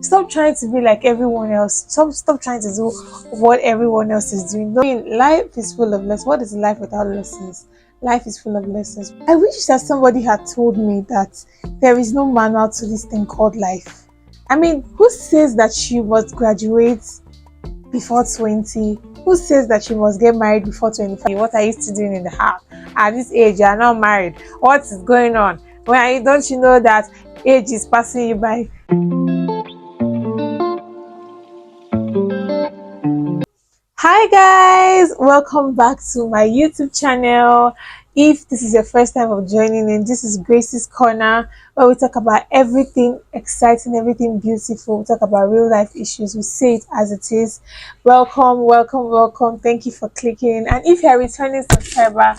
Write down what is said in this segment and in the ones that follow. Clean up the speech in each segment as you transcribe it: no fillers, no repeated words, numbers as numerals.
Stop trying to be like everyone else. Stop trying to do what everyone else is doing. I mean, life is full of lessons. What is life without lessons? Life is full of lessons. I wish that somebody had told me that there is no manual to this thing called life. I mean, who says that she must graduate before 20? Who says that she must get married before 25? What are you still doing in the house? At this age, you are not married. What is going on? Why don't you know that age is passing you by? Hi guys, welcome back to my YouTube channel. If this is your first time of joining in, this is Grace's Corner, where we talk about everything exciting, everything beautiful. We talk about real life issues. We say it as it is. Welcome, welcome, welcome. Thank you for clicking. And if you're a returning subscriber,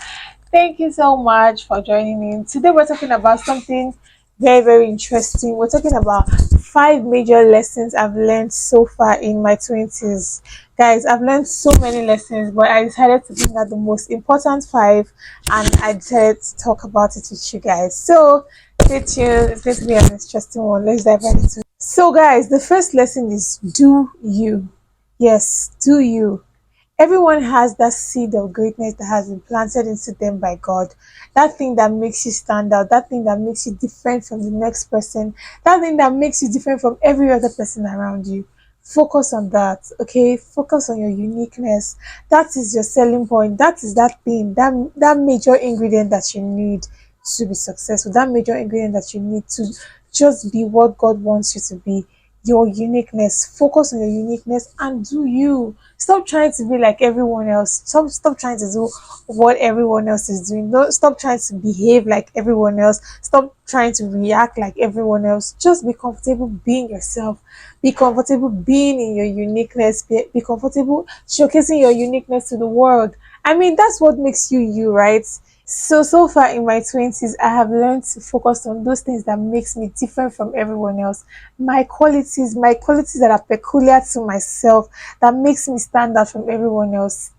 thank you so much for joining in. Today we're talking about something very, very interesting. We're talking about 5 major lessons I've learned so far in my 20s. Guys, I've learned so many lessons, but I decided to bring out the most important five and I decided to talk about it with you guys. So stay tuned. It's going to be an interesting one. Let's dive right into it. So, guys, the first lesson is do you. Yes, do you. Everyone has that seed of greatness that has been planted into them by God. That thing that makes you stand out, that thing that makes you different from the next person, that thing that makes you different from every other person around you. Focus on that, okay? Focus on your uniqueness. That is your selling point. That is that thing, that major ingredient that you need to be successful, that major ingredient that you need to just be what God wants you to be. Your uniqueness. Focus on your uniqueness and do you. Stop trying to be like everyone else. Stop trying to do what everyone else is doing. Don't stop trying to behave like everyone else. Stop trying to react like everyone else. Just be comfortable being yourself. Be comfortable being in your uniqueness. Be comfortable showcasing your uniqueness to the world. I mean, that's what makes you you, right? So far in my 20s, I have learned to focus on those things that makes me different from everyone else. My qualities that are peculiar to myself, that makes me stand out from everyone else.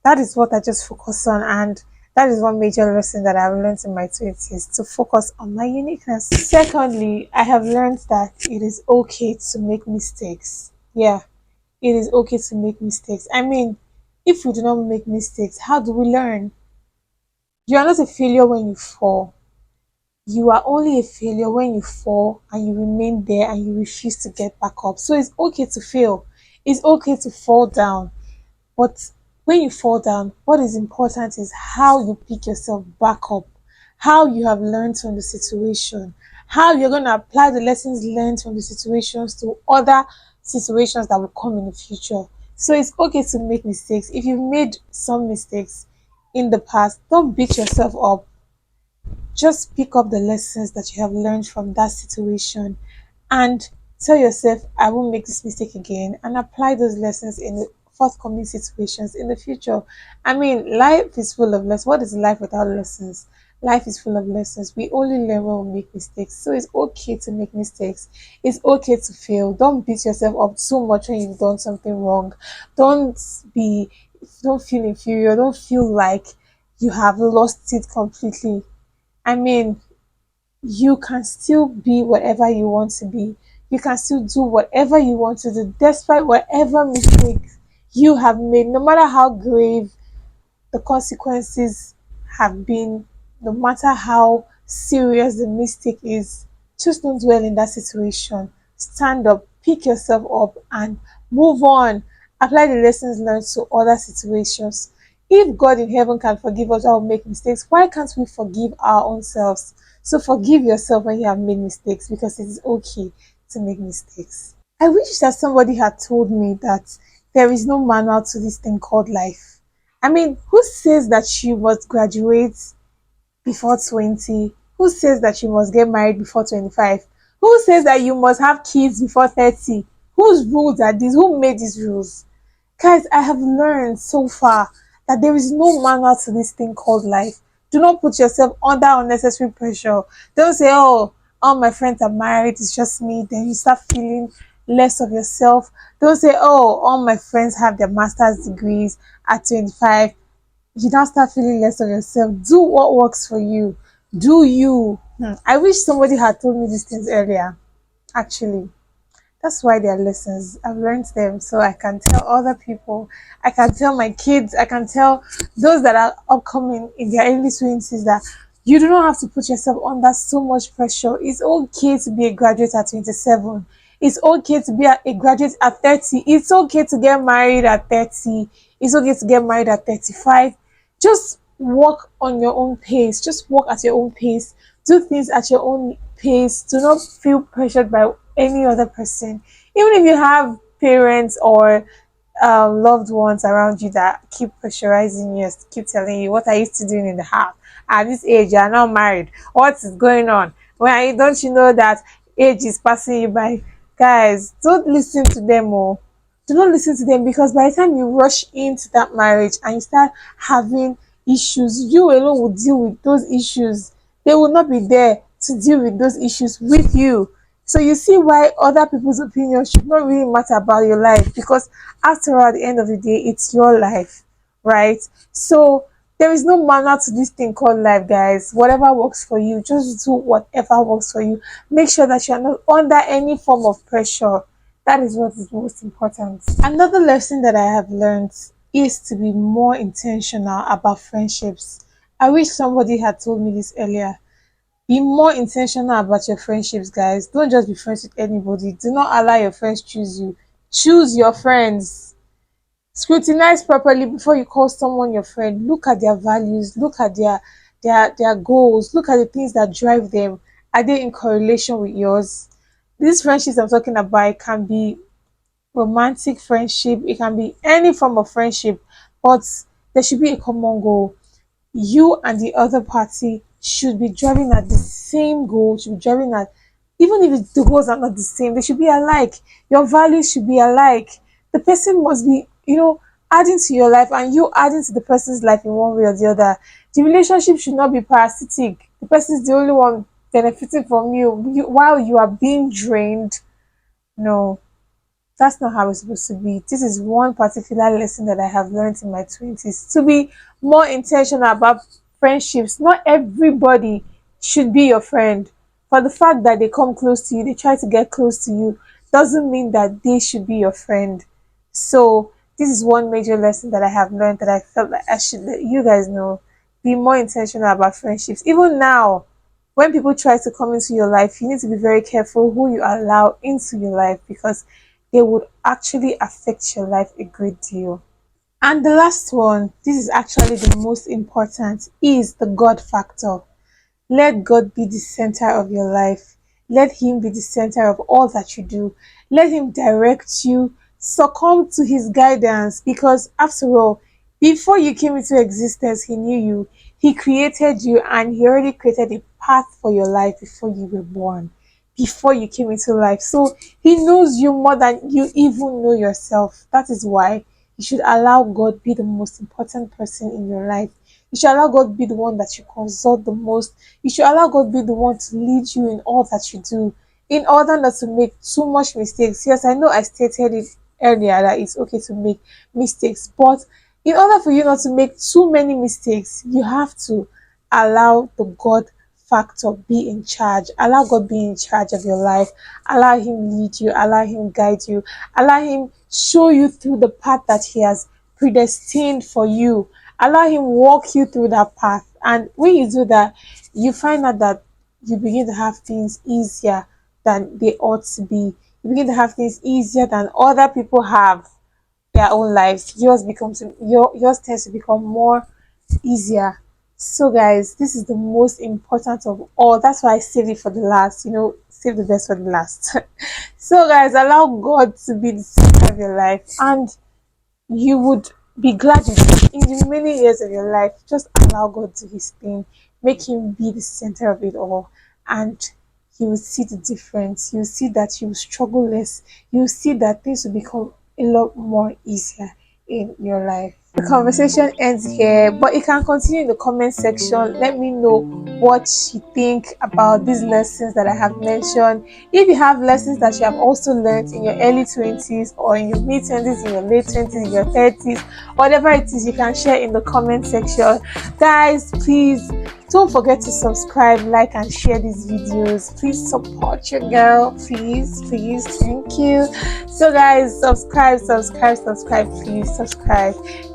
That is what I just focus on, and that is one major lesson that I've learned in my 20s, to focus on my uniqueness. Secondly, I have learned that it is okay to make mistakes. Yeah, it is okay to make mistakes. I mean, if we do not make mistakes, how do we learn? You are not a failure when you fall. You are only a failure when you fall and you remain there and you refuse to get back up. So it's okay to fail. It's okay to fall down. But when you fall down, what is important is how you pick yourself back up, how you have learned from the situation, how you're going to apply the lessons learned from the situations to other situations that will come in the future. So it's okay to make mistakes. If you've made some mistakes in the past, don't beat yourself up. Just pick up the lessons that you have learned from that situation and tell yourself, I won't make this mistake again, and apply those lessons in the forthcoming situations in the future. I mean, life is full of lessons. What is life without lessons? Life is full of lessons. We only learn when we make mistakes. So it's okay to make mistakes. It's okay to fail. Don't beat yourself up too much when you've done something wrong. Don't be don't feel inferior. Don't feel like you have lost it completely. I mean, you can still be whatever you want to be. You can still do whatever you want to do, despite whatever mistakes you have made, no matter how grave the consequences have been, no matter how serious the mistake is. Just don't dwell in that situation. Stand up, pick yourself up, and move on. Apply the lessons learned to other situations. If God in heaven can forgive us who make mistakes, why can't we forgive our own selves? So forgive yourself when you have made mistakes, because it is okay to make mistakes. I wish that somebody had told me that there is no manual to this thing called life. I mean, who says that you must graduate before 20? Who says that you must get married before 25? Who says that you must have kids before 30? Whose rules are these? Who made these rules? Guys, I have learned so far that there is no manual to this thing called life. Do not put yourself under unnecessary pressure. Don't say, oh, all my friends are married, it's just me. Then you start feeling less of yourself. Don't say, oh, all my friends have their master's degrees at 25. You now start feeling less of yourself. Do what works for you. Do you. I wish somebody had told me these things earlier, actually. That's why they're lessons. I've learned them so I can tell other people, I can tell my kids, I can tell those that are upcoming in their early 20s that you do not have to put yourself under so much pressure. It's okay to be a graduate at 27. It's okay to be a graduate at 30. It's okay to get married at 30. It's okay to get married at 35. Just walk on your own pace. Just walk at your own pace. Do things at your own pace. Do not feel pressured by any other person. Even if you have parents or loved ones around you that keep pressurizing you, keep telling you, what are you still doing in the house? At this age, you are not married. What is going on? When don't you know that age is passing you by? Guys, don't listen to them. Oh, do not listen to them, because by the time you rush into that marriage and you start having issues, you alone will deal with those issues. They will not be there to deal with those issues with you. So you see why other people's opinions should not really matter about your life, because after all, at the end of the day, it's your life, right? So there is no manner to this thing called life, guys. Whatever works for you, just do whatever works for you. Make sure that you're not under any form of pressure. That is what is most important. Another lesson that I have learned is to be more intentional about friendships. I wish somebody had told me this earlier. Be more intentional about your friendships, guys. Don't just be friends with anybody. Do not allow your friends choose you. Choose your friends. Scrutinize properly before you call someone your friend. Look at their values, look at their goals, look at the things that drive them. Are they in correlation with yours? These friendships I'm talking about, it can be romantic friendship, it can be any form of friendship, but there should be a common goal. You and the other party should be driving at the same goal, should be driving at, even if the goals are not the same, they should be alike. Your values should be alike. The person must be, adding to your life and you adding to the person's life in one way or the other. The relationship should not be parasitic. The person is the only one benefiting from you while you are being drained. No, that's not how it's supposed to be. This is one particular lesson that I have learned in my 20s, to be more intentional about friendships. Not everybody should be your friend. For the fact that they come close to you, they try to get close to you, doesn't mean that they should be your friend. So, this is one major lesson that I have learned that I felt like I should let you guys know. Be more intentional about friendships. Even now, when people try to come into your life, you need to be very careful who you allow into your life, because they would actually affect your life a great deal. And the last one, this is actually the most important, is the God factor. Let God be the center of your life. Let Him be the center of all that you do. Let Him direct you. Succumb to His guidance, because after all, before you came into existence, He knew you. He created you, and He already created a path for your life before you were born, before you came into life. So He knows you more than you even know yourself. That is why you should allow God be the most important person in your life. You should allow God be the one that you consult the most. You should allow God be the one to lead you in all that you do, in order not to make too much mistakes. Yes, I know I stated it earlier that it's okay to make mistakes, but in order for you not to make too many mistakes, you have to allow the God factor be in charge. Allow God be in charge of your life. Allow Him lead you. Allow Him guide you. Allow Him show you through the path that He has predestined for you. Allow Him walk you through that path. And when you do that, you find out that you begin to have things easier than they ought to be. You begin to have things easier than other people have their own lives. Yours tends to become more easier. So guys, this is the most important of all. That's why I saved it for the last. Save the best for the last. So guys, allow God to be the center of your life, and you would be glad you did. In the many years of your life, just allow God to do His thing. Make Him be the center of it all, and you will see the difference. You will see that you will struggle less. You will see that things will become a lot more easier in your life. The conversation ends here, but you can continue in the comment section. Let me know what you think about these lessons that I have mentioned. If you have lessons that you have also learned in your early 20s, or in your mid 20s, in your late 20s, in your 30s, whatever it is, you can share in the comment section. Guys, please Don't forget to subscribe, like, and share these videos. Please support your girl. Please, please. Thank you. So, guys, subscribe, please subscribe.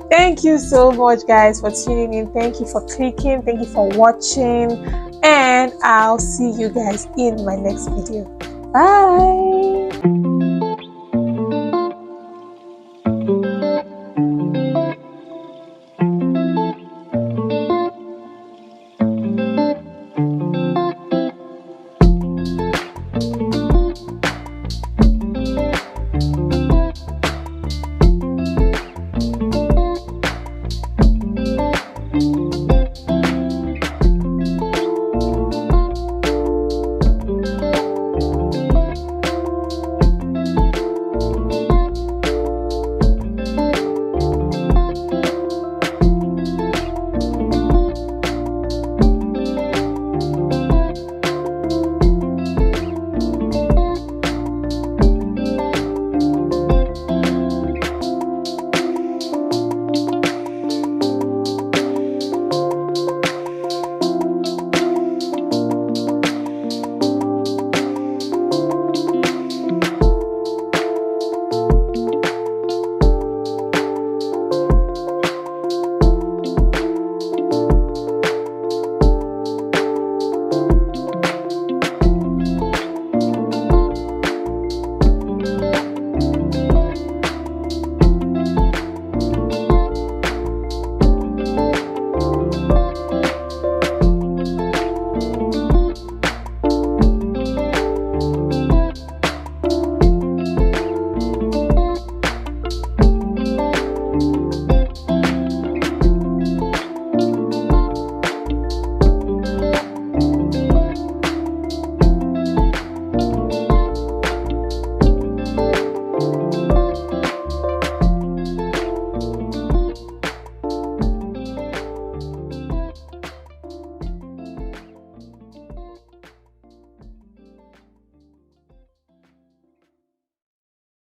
Thank you so much, guys, for tuning in. Thank you for clicking. Thank you for watching. And I'll see you guys in my next video. Bye.